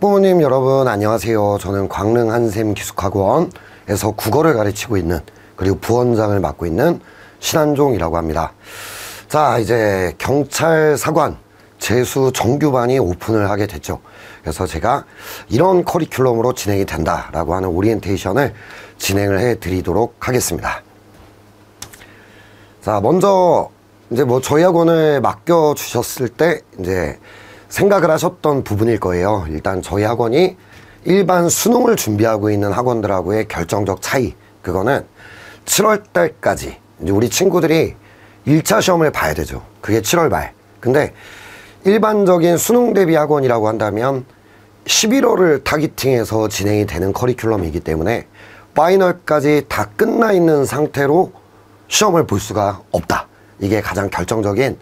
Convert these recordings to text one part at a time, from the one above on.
학부모님 여러분 안녕하세요. 저는 광릉 한샘 기숙학원에서 국어를 가르치고 있는, 그리고 부원장을 맡고 있는 신한종이라고 합니다. 자, 이제 경찰 사관 재수 정규반이 오픈을 하게 됐죠. 그래서 제가 이런 커리큘럼으로 진행이 된다라고 하는 오리엔테이션을 진행을 해 드리도록 하겠습니다. 자, 먼저 이제 저희 학원을 맡겨 주셨을 때 이제 생각을 하셨던 부분일 거예요. 일단 저희 학원이 일반 수능을 준비하고 있는 학원들하고의 결정적 차이, 그거는 7월 달까지 이제 우리 친구들이 1차 시험을 봐야 되죠. 그게 7월 말. 근데 일반적인 수능 대비 학원이라고 한다면 11월을 타깃팅해서 진행이 되는 커리큘럼이기 때문에 파이널까지 다 끝나 있는 상태로 시험을 볼 수가 없다. 이게 가장 결정적인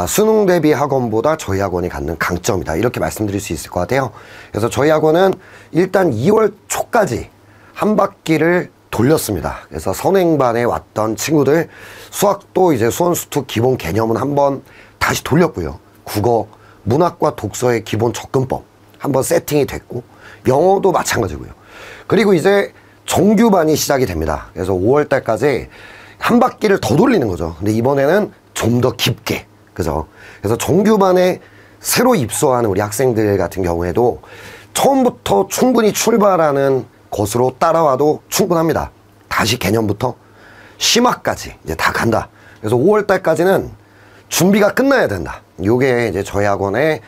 수능 대비 학원보다 저희 학원이 갖는 강점이다, 이렇게 말씀드릴 수 있을 것 같아요. 그래서 저희 학원은 일단 2월 초까지 한 바퀴를 돌렸습니다. 그래서 선행반에 왔던 친구들 수학도 이제 수원수투 기본 개념은 한번 다시 돌렸고요. 국어, 문학과 독서의 기본 접근법 한번 세팅이 됐고, 영어도 마찬가지고요. 그리고 이제 정규반이 시작이 됩니다. 그래서 5월 달까지 한 바퀴를 더 돌리는 거죠. 근데 이번에는 좀 더 깊게, 그죠? 그래서 정규반에 새로 입소하는 우리 학생들 같은 경우에도 처음부터 충분히 출발하는 것으로 따라와도 충분합니다. 다시 개념부터 심화까지 이제 다 간다. 그래서 5월 달까지는 준비가 끝나야 된다. 요게 이제 저희 학원의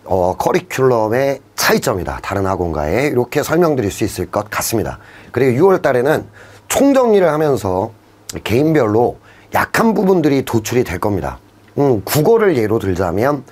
커리큘럼의 차이점이다, 다른 학원과의. 이렇게 설명드릴 수 있을 것 같습니다. 그리고 6월 달에는 총정리를 하면서 개인별로 약한 부분들이 도출이 될 겁니다. 국어를 예로 들자면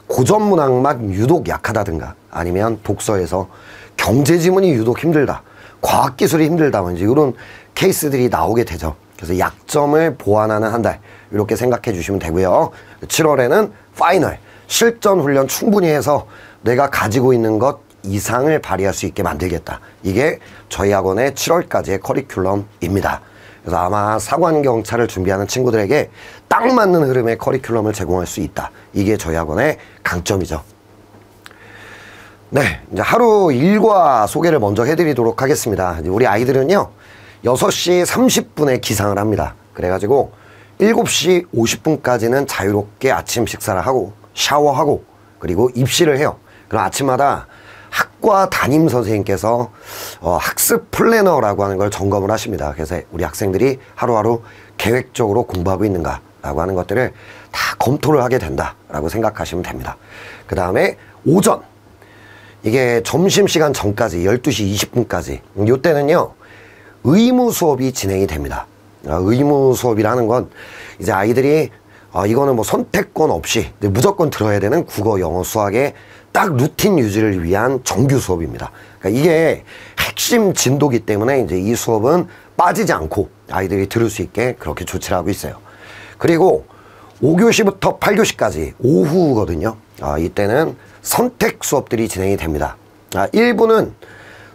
고전 문학만 유독 약하다든가, 아니면 독서에서 경제 지문이 유독 힘들다, 과학 기술이 힘들다, 이런 케이스들이 나오게 되죠. 그래서 약점을 보완하는 한 달, 이렇게 생각해 주시면 되고요. 7월에는 파이널, 실전 훈련 충분히 해서 내가 가지고 있는 것 이상을 발휘할 수 있게 만들겠다. 이게 저희 학원의 7월까지의 커리큘럼입니다. 그래서 아마 사관경찰을 준비하는 친구들에게 딱 맞는 흐름의 커리큘럼을 제공할 수 있다. 이게 저희 학원의 강점이죠. 네, 이제 하루 일과 소개를 먼저 해드리도록 하겠습니다. 우리 아이들은요 6시 30분에 기상을 합니다. 그래가지고 7시 50분까지는 자유롭게 아침 식사를 하고 샤워하고 그리고 입시를 해요. 그럼 아침마다 학과 담임 선생님께서 학습 플래너라고 하는 걸 점검을 하십니다. 그래서 우리 학생들이 하루하루 계획적으로 공부하고 있는가 라고 하는 것들을 다 검토를 하게 된다라고 생각하시면 됩니다. 그 다음에 오전, 이게 점심시간 전까지 12시 20분까지 요때는요 의무 수업이 진행이 됩니다. 의무 수업이라는 건 이제 아이들이 이거는 선택권 없이 무조건 들어야 되는 국어, 영어, 수학의 딱 루틴 유지를 위한 정규 수업입니다. 그러니까 이게 핵심 진도기 때문에 이제 이 수업은 빠지지 않고 아이들이 들을 수 있게 그렇게 조치를 하고 있어요. 그리고 5교시부터 8교시까지 오후거든요. 이때는 선택 수업들이 진행이 됩니다. 1부는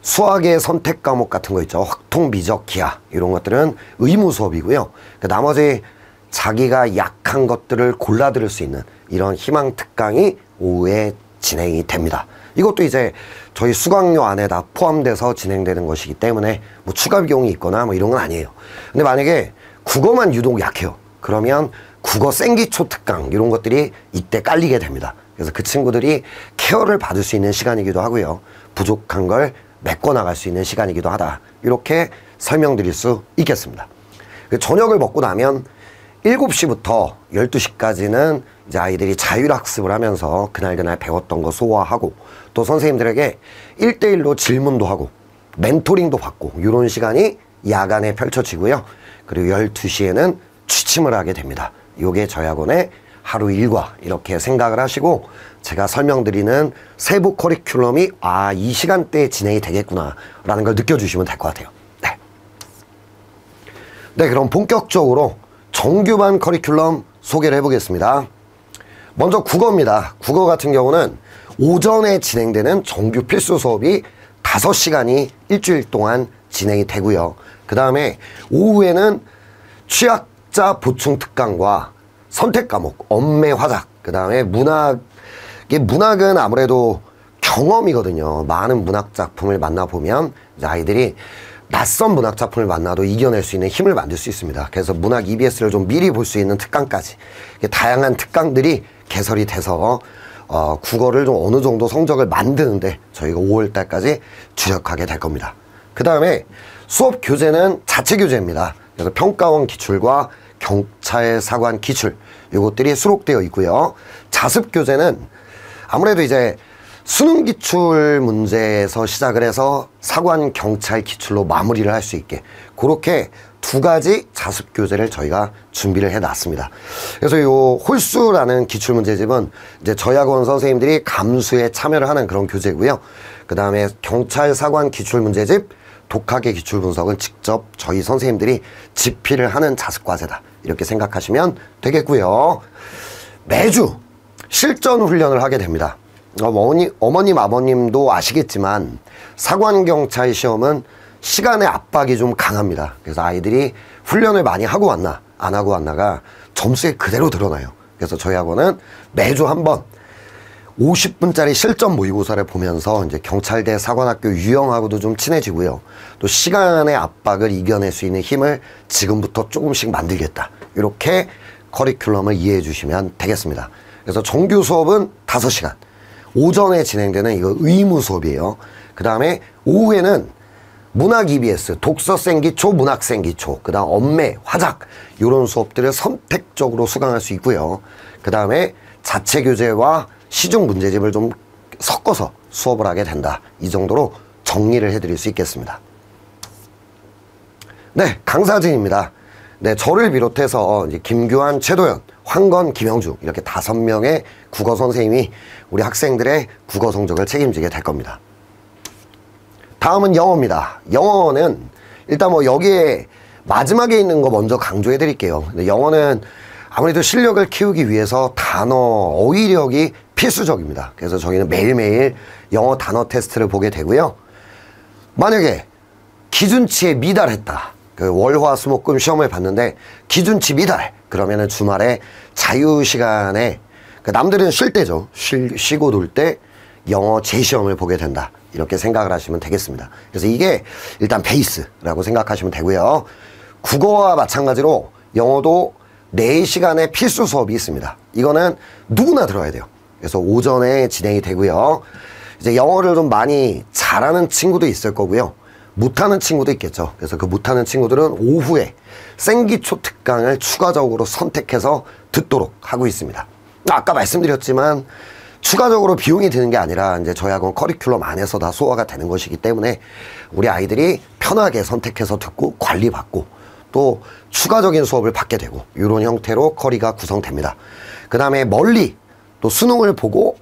수학의 선택 과목 같은 거 있죠. 확통, 미적, 기하, 이런 것들은 의무 수업이고요. 나머지 자기가 약한 것들을 골라 들을 수 있는 이런 희망 특강이 오후에 진행이 됩니다. 이것도 이제 저희 수강료 안에 다 포함돼서 진행되는 것이기 때문에 추가 비용이 있거나 이런 건 아니에요. 근데 만약에 국어만 유독 약해요. 그러면 국어 생기초 특강 이런 것들이 이때 깔리게 됩니다. 그래서 그 친구들이 케어를 받을 수 있는 시간이기도 하고요. 부족한 걸 메꿔나갈 수 있는 시간이기도 하다. 이렇게 설명드릴 수 있겠습니다. 저녁을 먹고 나면 7시부터 12시까지는 이제 아이들이 자율학습을 하면서 그날 배웠던 거 소화하고, 또 선생님들에게 1대1로 질문도 하고 멘토링도 받고, 이런 시간이 야간에 펼쳐지고요. 그리고 12시에는 취침을 하게 됩니다. 이게 저희 학원의 하루 일과, 이렇게 생각을 하시고 제가 설명드리는 세부 커리큘럼이 이 시간대에 진행이 되겠구나 라는 걸 느껴주시면 될 것 같아요. 네, 그럼 본격적으로 정규반 커리큘럼 소개를 해보겠습니다. 먼저 국어입니다. 국어 같은 경우는 오전에 진행되는 정규 필수 수업이 5시간이 일주일 동안 진행이 되고요. 그 다음에 오후에는 취약자 보충 특강과 선택 과목, 엄매 화작, 그 다음에 문학은 아무래도 경험이거든요. 많은 문학 작품을 만나보면 이제 아이들이 낯선 문학 작품을 만나도 이겨낼 수 있는 힘을 만들 수 있습니다. 그래서 문학 EBS를 좀 미리 볼 수 있는 특강까지 다양한 특강들이 개설이 돼서 국어를 좀 어느 정도 성적을 만드는데 저희가 5월 달까지 주력하게 될 겁니다. 그 다음에 수업 교재는 자체 교재입니다. 그래서 평가원 기출과 경찰 사관 기출 이것들이 수록되어 있고요. 자습 교재는 아무래도 이제 수능 기출 문제에서 시작을 해서 사관 경찰 기출로 마무리를 할 수 있게 그렇게 두 가지 자습 교재를 저희가 준비를 해 놨습니다. 그래서 요 홀수라는 기출 문제집은 이제 저희 학원 선생님들이 감수에 참여를 하는 그런 교재고요. 그 다음에 경찰 사관 기출 문제집 독학의 기출 분석은 직접 저희 선생님들이 집필을 하는 자습 과제다 이렇게 생각하시면 되겠고요. 매주 실전 훈련을 하게 됩니다. 어머님 아버님도 아시겠지만 사관경찰 시험은 시간의 압박이 좀 강합니다. 그래서 아이들이 훈련을 많이 하고 왔나 안 하고 왔나가 점수에 그대로 드러나요. 그래서 저희 학원은 매주 한번 50분짜리 실전 모의고사를 보면서 이제 경찰대 사관학교 유형하고도 좀 친해지고요. 또 시간의 압박을 이겨낼 수 있는 힘을 지금부터 조금씩 만들겠다. 이렇게 커리큘럼을 이해해 주시면 되겠습니다. 그래서 정규 수업은 5시간. 오전에 진행되는 이거 의무 수업이에요. 그 다음에 오후에는 문학 EBS, 독서생 기초, 문학생 기초, 그 다음 엄매, 화작 이런 수업들을 선택적으로 수강할 수 있고요. 그 다음에 자체 교재와 시중 문제집을 좀 섞어서 수업을 하게 된다. 이 정도로 정리를 해드릴 수 있겠습니다. 네, 강사진입니다. 네, 저를 비롯해서 이제 김규환, 최도현, 황건, 김영주 이렇게 5명의 국어 선생님이 우리 학생들의 국어 성적을 책임지게 될 겁니다. 다음은 영어입니다. 영어는 일단 뭐 여기에 마지막에 있는 거 먼저 강조해 드릴게요. 근데 영어는 아무래도 실력을 키우기 위해서 단어, 어휘력이 필수적입니다. 그래서 저희는 매일매일 영어 단어 테스트를 보게 되고요. 만약에 기준치에 미달했다. 그 월화수목금 시험을 봤는데 기준치 미달. 그러면은 주말에 자유시간에 남들은 쉴 때죠. 쉬고 놀 때 영어 재시험을 보게 된다. 이렇게 생각을 하시면 되겠습니다. 그래서 이게 일단 베이스라고 생각하시면 되고요. 국어와 마찬가지로 영어도 4시간의 필수 수업이 있습니다. 이거는 누구나 들어야 돼요. 그래서 오전에 진행이 되고요. 이제 영어를 좀 많이 잘하는 친구도 있을 거고요. 못하는 친구도 있겠죠. 그래서 그 못하는 친구들은 오후에 생기초 특강을 추가적으로 선택해서 듣도록 하고 있습니다. 아까 말씀드렸지만 추가적으로 비용이 드는 게 아니라 이제 저희 학원 커리큘럼 안에서 다 소화가 되는 것이기 때문에 우리 아이들이 편하게 선택해서 듣고 관리받고 또 추가적인 수업을 받게 되고 이런 형태로 커리가 구성됩니다. 그 다음에 멀리 또 수능을 보고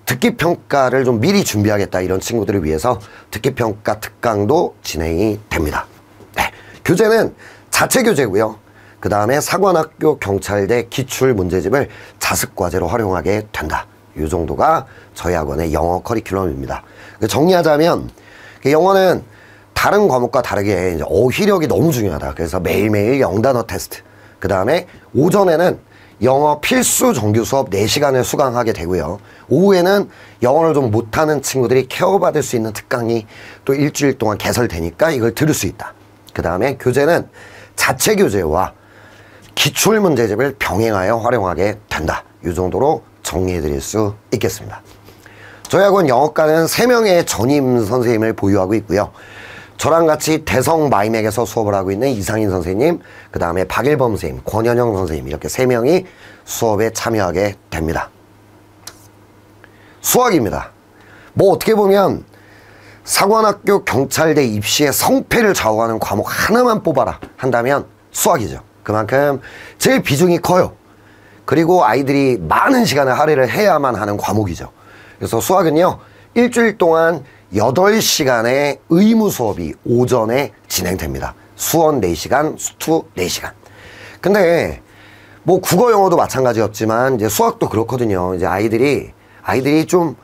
듣기평가를 좀 미리 준비하겠다 이런 친구들을 위해서 듣기평가 특강도 진행이 됩니다. 네, 교재는 자체 교재고요. 그 다음에 사관학교 경찰대 기출문제집을 자습과제로 활용하게 된다. 이 정도가 저희 학원의 영어 커리큘럼입니다. 정리하자면 영어는 다른 과목과 다르게 이제 어휘력이 너무 중요하다. 그래서 매일매일 영단어 테스트. 그 다음에 오전에는 영어 필수 정규 수업 4시간을 수강하게 되고요. 오후에는 영어를 좀 못하는 친구들이 케어받을 수 있는 특강이 또 일주일 동안 개설되니까 이걸 들을 수 있다. 그 다음에 교재는 자체 교재와 기출 문제집을 병행하여 활용하게 된다. 이 정도로 정리해 드릴 수 있겠습니다. 저희 학원 영어과는 3명의 전임 선생님을 보유하고 있고요. 저랑 같이 대성 마이맥에서 수업을 하고 있는 이상인 선생님, 그 다음에 박일범 선생님, 권현영 선생님 이렇게 3명이 수업에 참여하게 됩니다. 수학입니다. 뭐 어떻게 보면 사관학교 경찰대 입시의 성패를 좌우하는 과목 하나만 뽑아라 한다면 수학이죠. 그만큼 제일 비중이 커요. 그리고 아이들이 많은 시간을 할애를 해야만 하는 과목이죠. 그래서 수학은요, 일주일 동안 8시간의 의무 수업이 오전에 진행됩니다. 수원 4시간, 수투 4시간. 근데 뭐 국어 영어도 마찬가지였지만 이제 수학도 그렇거든요. 이제 아이들이 좀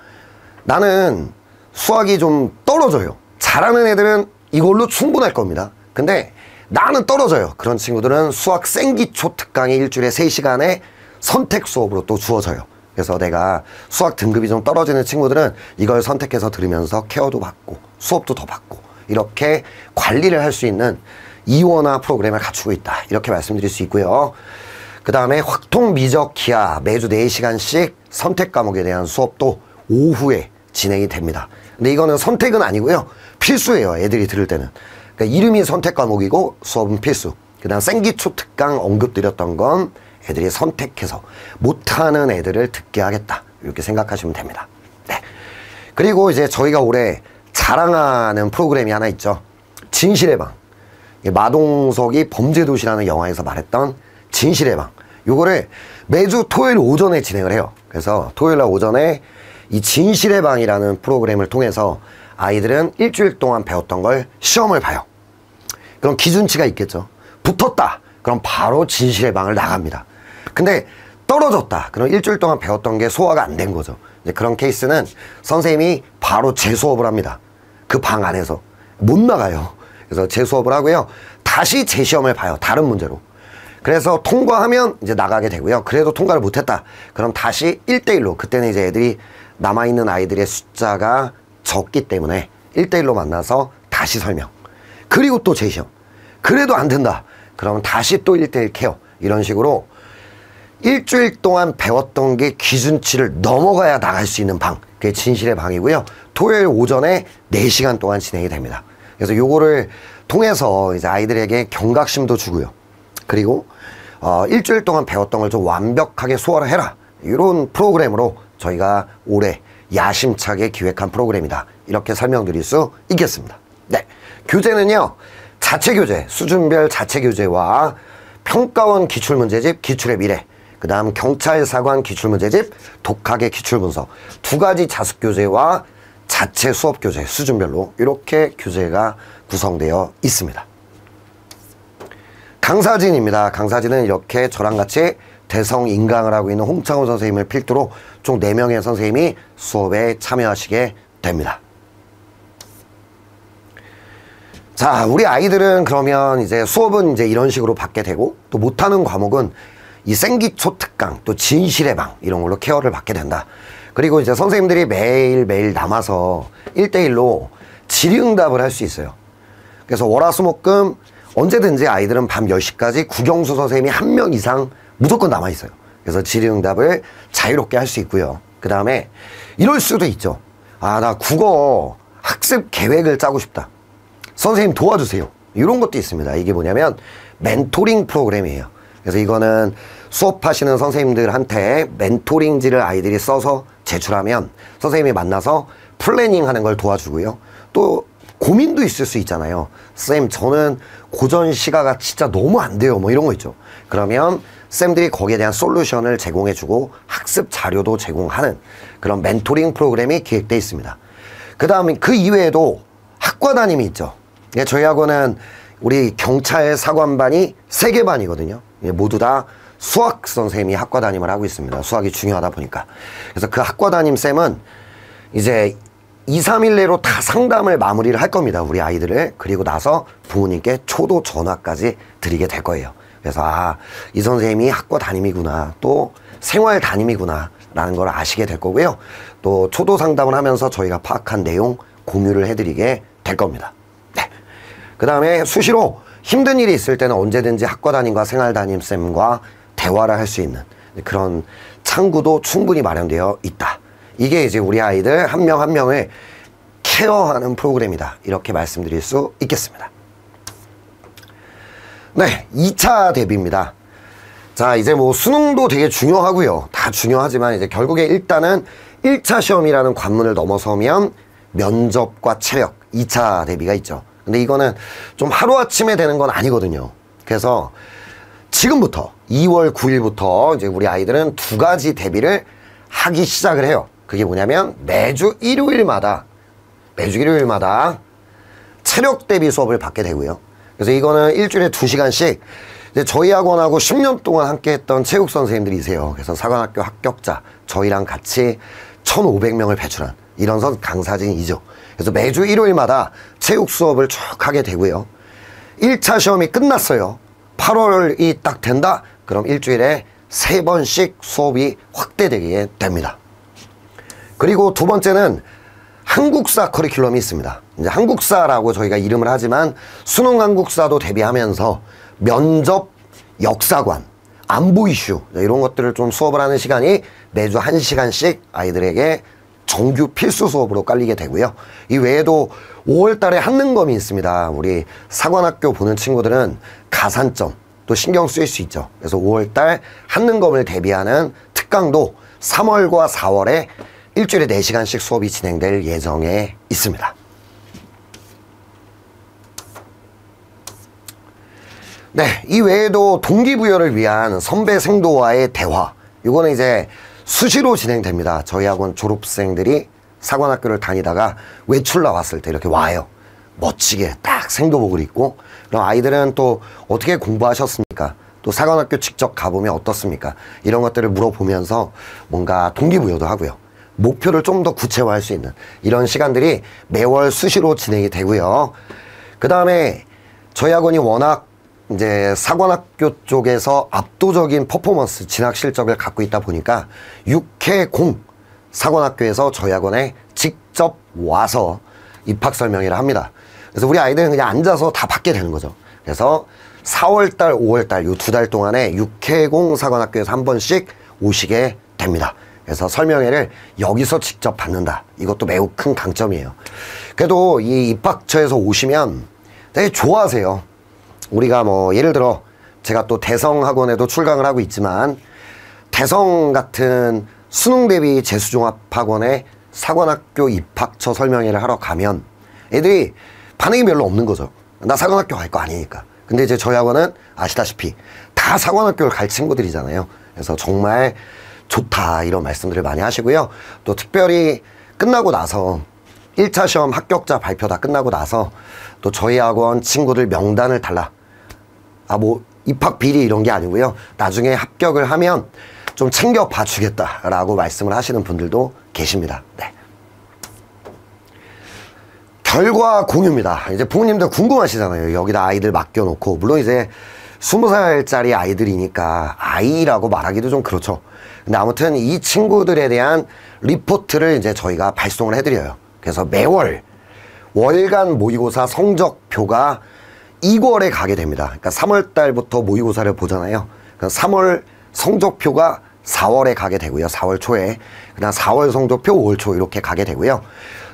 나는 수학이 좀 떨어져요. 잘하는 애들은 이걸로 충분할 겁니다. 근데 나는 떨어져요. 그런 친구들은 수학 생기초 특강이 일주일에 3시간에 선택 수업으로 또 주어져요. 그래서 내가 수학 등급이 좀 떨어지는 친구들은 이걸 선택해서 들으면서 케어도 받고 수업도 더 받고 이렇게 관리를 할 수 있는 이원화 프로그램을 갖추고 있다. 이렇게 말씀드릴 수 있고요. 그 다음에 확통, 미적, 기하 매주 4시간씩 선택 과목에 대한 수업도 오후에 진행이 됩니다. 근데 이거는 선택은 아니고요. 필수예요. 애들이 들을 때는. 그러니까 이름이 선택 과목이고 수업은 필수. 그 다음 생기초 특강 언급드렸던 건 애들이 선택해서 못하는 애들을 듣게 하겠다. 이렇게 생각하시면 됩니다. 네. 그리고 이제 저희가 올해 자랑하는 프로그램이 하나 있죠. 진실의 방. 마동석이 범죄도시라는 영화에서 말했던 진실의 방. 요거를 매주 토요일 오전에 진행을 해요. 그래서 토요일날 오전에 이 진실의 방이라는 프로그램을 통해서 아이들은 일주일 동안 배웠던 걸 시험을 봐요. 그럼 기준치가 있겠죠. 붙었다. 그럼 바로 진실의 방을 나갑니다. 근데 떨어졌다. 그럼 일주일 동안 배웠던 게 소화가 안 된 거죠. 이제 그런 케이스는 선생님이 바로 재수업을 합니다. 그 방 안에서. 못 나가요. 그래서 재수업을 하고요. 다시 재시험을 봐요. 다른 문제로. 그래서 통과하면 이제 나가게 되고요. 그래도 통과를 못했다. 그럼 다시 1대1로. 그때는 이제 애들이 남아있는 아이들의 숫자가 적기 때문에 1대1로 만나서 다시 설명. 그리고 또 재시험. 그래도 안 된다. 그러면 다시 또 1대1 케어. 이런 식으로 일주일 동안 배웠던 게 기준치를 넘어가야 나갈 수 있는 방. 그게 진실의 방이고요. 토요일 오전에 4시간 동안 진행이 됩니다. 그래서 요거를 통해서 이제 아이들에게 경각심도 주고요. 그리고 일주일 동안 배웠던 걸 좀 완벽하게 소화를 해라. 이런 프로그램으로 저희가 올해 야심차게 기획한 프로그램이다. 이렇게 설명드릴 수 있겠습니다. 네, 교재는요. 자체교재, 수준별 자체교재와 평가원 기출문제집, 기출의 미래, 그 다음 경찰사관 기출문제집, 독학의 기출분석 2가지 자습교재와 자체 수업교재 수준별로 이렇게 교재가 구성되어 있습니다. 강사진입니다. 강사진은 이렇게 저랑 같이 대성인강을 하고 있는 홍창호 선생님을 필두로 총 4명의 선생님이 수업에 참여하시게 됩니다. 자, 우리 아이들은 그러면 이제 수업은 이제 이런 식으로 받게 되고 또 못하는 과목은 이 생기초 특강 또 진실의 방 이런 걸로 케어를 받게 된다. 그리고 이제 선생님들이 매일매일 남아서 1대1로 질의응답을 할 수 있어요. 그래서 월화수목금 언제든지 아이들은 밤 10시까지 국영수 선생님이 1명 이상 무조건 남아있어요. 그래서 질의응답을 자유롭게 할 수 있고요. 그 다음에 이럴 수도 있죠. 아, 나 국어 학습 계획을 짜고 싶다. 선생님 도와주세요. 이런 것도 있습니다. 이게 뭐냐면 멘토링 프로그램이에요. 그래서 이거는 수업하시는 선생님들한테 멘토링지를 아이들이 써서 제출하면 선생님이 만나서 플래닝 하는 걸 도와주고요. 또 고민도 있을 수 있잖아요. 쌤, 저는 고전 시가가 진짜 너무 안 돼요. 뭐 이런 거 있죠. 그러면 쌤들이 거기에 대한 솔루션을 제공해주고 학습 자료도 제공하는 그런 멘토링 프로그램이 기획되어 있습니다. 그 다음에 그 이외에도 학과 담임이 있죠. 저희 학원은 우리 경찰 사관반이 3개 반이거든요. 모두 다 수학 선생님이 학과 담임을 하고 있습니다. 수학이 중요하다 보니까. 그래서 그 학과 담임 쌤은 이제 2, 3일 내로 다 상담을 마무리를 할 겁니다. 우리 아이들을. 그리고 나서 부모님께 초도 전화까지 드리게 될 거예요. 그래서 아, 이 선생님이 학과 담임이구나. 또 생활 담임이구나. 라는 걸 아시게 될 거고요. 또 초도 상담을 하면서 저희가 파악한 내용 공유를 해드리게 될 겁니다. 네. 그 다음에 수시로 힘든 일이 있을 때는 언제든지 학과 담임과 생활 담임쌤과 대화를 할 수 있는 그런 창구도 충분히 마련되어 있다. 이게 이제 우리 아이들 한 명 한 명을 케어하는 프로그램이다. 이렇게 말씀드릴 수 있겠습니다. 네, 2차 대비입니다. 자, 이제 뭐 수능도 되게 중요하고요. 다 중요하지만 이제 결국에 일단은 1차 시험이라는 관문을 넘어서면 면접과 체력 2차 대비가 있죠. 근데 이거는 좀 하루아침에 되는 건 아니거든요. 그래서 지금부터 2월 9일부터 이제 우리 아이들은 2가지 대비를 하기 시작을 해요. 그게 뭐냐면 매주 일요일마다 체력 대비 수업을 받게 되고요. 그래서 이거는 일주일에 2시간씩 이제 저희 학원하고 10년 동안 함께 했던 체육 선생님들이세요. 그래서 사관학교 합격자 저희랑 같이 1,500명을 배출한 이런 강사진이죠. 그래서 매주 일요일마다 체육 수업을 쭉 하게 되고요. 1차 시험이 끝났어요. 8월이 딱 된다? 그럼 일주일에 3번씩 수업이 확대되게 됩니다. 그리고 두 번째는 한국사 커리큘럼이 있습니다. 이제 한국사라고 저희가 이름을 하지만 수능 한국사도 대비하면서 면접, 역사관, 안보 이슈 이런 것들을 좀 수업을 하는 시간이 매주 1시간씩 아이들에게 정규 필수 수업으로 깔리게 되고요. 이 외에도 5월달에 한능검이 있습니다. 우리 사관학교 보는 친구들은 가산점 또 신경 쓰일 수 있죠. 그래서 5월달 한능검을 대비하는 특강도 3월과 4월에 일주일에 4시간씩 수업이 진행될 예정에 있습니다. 네, 이 외에도 동기부여를 위한 선배 생도와의 대화, 이거는 이제 수시로 진행됩니다. 저희 학원 졸업생들이 사관학교를 다니다가 외출 나왔을 때 이렇게 와요. 멋지게 딱 생도복을 입고. 그럼 아이들은 또 어떻게 공부하셨습니까? 또 사관학교 직접 가보면 어떻습니까? 이런 것들을 물어보면서 뭔가 동기부여도 하고요. 목표를 좀 더 구체화할 수 있는 이런 시간들이 매월 수시로 진행이 되고요. 그 다음에 저희 학원이 워낙 이제 사관학교 쪽에서 압도적인 퍼포먼스, 진학 실적을 갖고 있다 보니까 6회0 사관학교에서 저희 학원에 직접 와서 입학 설명회를 합니다. 그래서 우리 아이들은 그냥 앉아서 다 받게 되는 거죠. 그래서 4월달, 5월달 이 2달 동안에 6회0 사관학교에서 한 번씩 오시게 됩니다. 그래서 설명회를 여기서 직접 받는다. 이것도 매우 큰 강점이에요. 그래도 이 입학처에서 오시면 되게 좋아하세요. 우리가 뭐 예를 들어 제가 또 대성학원에도 출강을 하고 있지만 대성 같은 수능 대비 재수종합학원에 사관학교 입학처 설명회를 하러 가면 애들이 반응이 별로 없는 거죠. 나 사관학교 갈 거 아니니까. 근데 이제 저희 학원은 아시다시피 다 사관학교를 갈 친구들이잖아요. 그래서 정말 좋다 이런 말씀들을 많이 하시고요. 또 특별히 끝나고 나서 1차 시험 합격자 발표 다 끝나고 나서 또 저희 학원 친구들 명단을 달라. 뭐 입학 비리 이런 게 아니고요. 나중에 합격을 하면 좀 챙겨봐 주겠다라고 말씀을 하시는 분들도 계십니다. 네. 결과 공유입니다. 이제 부모님들 궁금하시잖아요. 여기다 아이들 맡겨놓고. 물론 이제 20살짜리 아이들이니까 아이라고 말하기도 좀 그렇죠. 근데 아무튼 이 친구들에 대한 리포트를 이제 저희가 발송을 해드려요. 그래서 매월 월간 모의고사 성적표가 2월에 가게 됩니다. 그러니까 3월 달부터 모의고사를 보잖아요. 그러니까 3월 성적표가 4월에 가게 되고요. 4월 초에. 그다음 4월 성적표 5월 초 이렇게 가게 되고요.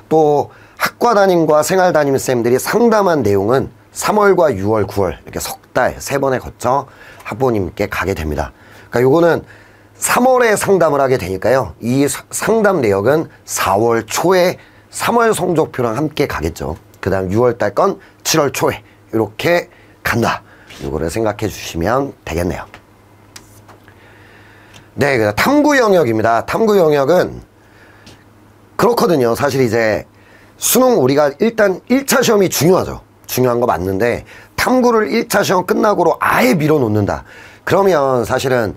또 학과 담임과 생활 담임쌤들이 상담한 내용은 3월과 6월, 9월 이렇게 석 달 3번에 거쳐 학부모님께 가게 됩니다. 그러니까 요거는 3월에 상담을 하게 되니까요. 이 상담 내역은 4월 초에 3월 성적표랑 함께 가겠죠. 그 다음 6월 달 건 7월 초에 이렇게 간다. 이거를 생각해 주시면 되겠네요. 네, 탐구 영역입니다. 탐구 영역은 그렇거든요. 사실 이제 수능 우리가 일단 1차 시험이 중요하죠. 중요한 거 맞는데 탐구를 1차 시험 끝나고로 아예 밀어놓는다. 그러면 사실은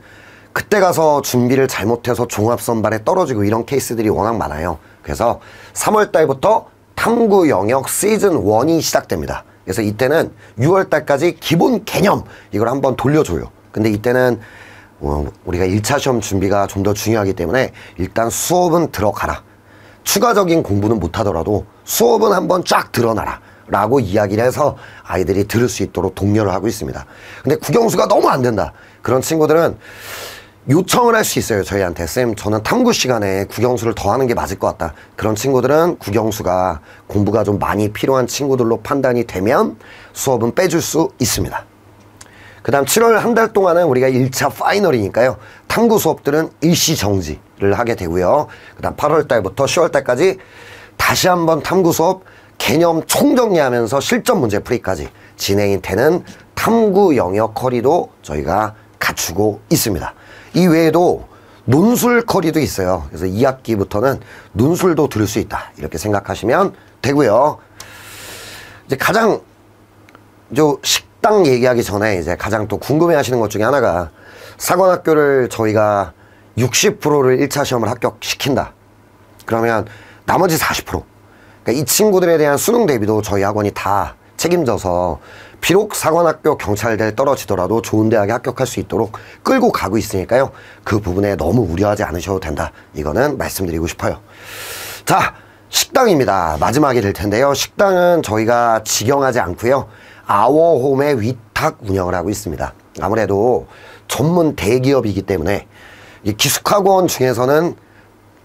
그때 가서 준비를 잘못해서 종합선발에 떨어지고 이런 케이스들이 워낙 많아요. 그래서 3월 달부터 탐구 영역 시즌 1이 시작됩니다. 그래서 이때는 6월 달까지 기본 개념 이걸 한번 돌려줘요. 근데 이때는 우리가 1차 시험 준비가 좀 더 중요하기 때문에 일단 수업은 들어가라. 추가적인 공부는 못하더라도 수업은 한번 쫙 드러나라 라고 이야기를 해서 아이들이 들을 수 있도록 독려를 하고 있습니다. 근데 국영수가 너무 안 된다. 그런 친구들은 요청을 할 수 있어요. 저희한테. 쌤, 저는 탐구 시간에 국영수를 더 하는 게 맞을 것 같다. 그런 친구들은 국영수가 공부가 좀 많이 필요한 친구들로 판단이 되면 수업은 빼줄 수 있습니다. 그 다음 7월 한 달 동안은 우리가 1차 파이널이니까요. 탐구 수업들은 일시 정지를 하게 되고요. 그 다음 8월 달부터 10월 달까지 다시 한번 탐구 수업 개념 총정리하면서 실전 문제 풀이까지 진행이 되는 탐구 영역 커리도 저희가 갖추고 있습니다. 이 외에도 논술 커리도 있어요. 그래서 2학기부터는 논술도 들을 수 있다. 이렇게 생각하시면 되고요. 이제 가장 식당 얘기하기 전에 이제 가장 또 궁금해 하시는 것 중에 하나가 사관학교를 저희가 60%를 1차 시험을 합격시킨다. 그러면 나머지 40%. 그러니까 이 친구들에 대한 수능 대비도 저희 학원이 다 책임져서 비록 사관학교 경찰대에 떨어지더라도 좋은 대학에 합격할 수 있도록 끌고 가고 있으니까요. 그 부분에 너무 우려하지 않으셔도 된다. 이거는 말씀드리고 싶어요. 자, 식당입니다. 마지막이 될 텐데요. 식당은 저희가 직영하지 않고요. 아워홈의 위탁 운영을 하고 있습니다. 아무래도 전문 대기업이기 때문에 이 기숙학원 중에서는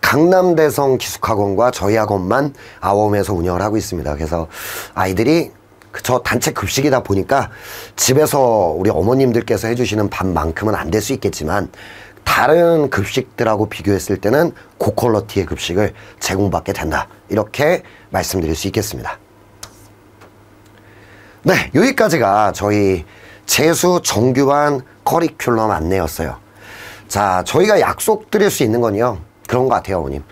강남대성 기숙학원과 저희 학원만 아워홈에서 운영을 하고 있습니다. 그래서 아이들이 저 단체 급식이다 보니까 집에서 우리 어머님들께서 해주시는 밥만큼은 안 될 수 있겠지만 다른 급식들하고 비교했을 때는 고퀄러티의 급식을 제공받게 된다. 이렇게 말씀드릴 수 있겠습니다. 네, 여기까지가 저희 재수 정규반 커리큘럼 안내였어요. 자, 저희가 약속드릴 수 있는 건요. 그런 것 같아요, 어머님.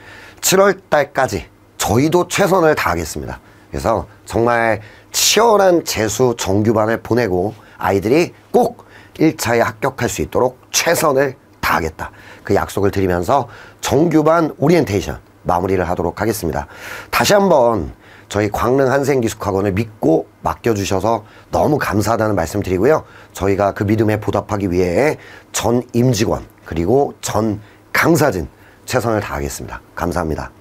7월 달까지 저희도 최선을 다하겠습니다. 그래서 정말 치열한 재수 정규반을 보내고 아이들이 꼭 1차에 합격할 수 있도록 최선을 다하겠다. 그 약속을 드리면서 정규반 오리엔테이션 마무리를 하도록 하겠습니다. 다시 한번 저희 광릉 한생기숙학원을 믿고 맡겨주셔서 너무 감사하다는 말씀 드리고요. 저희가 그 믿음에 보답하기 위해 전 임직원 그리고 전 강사진 최선을 다하겠습니다. 감사합니다.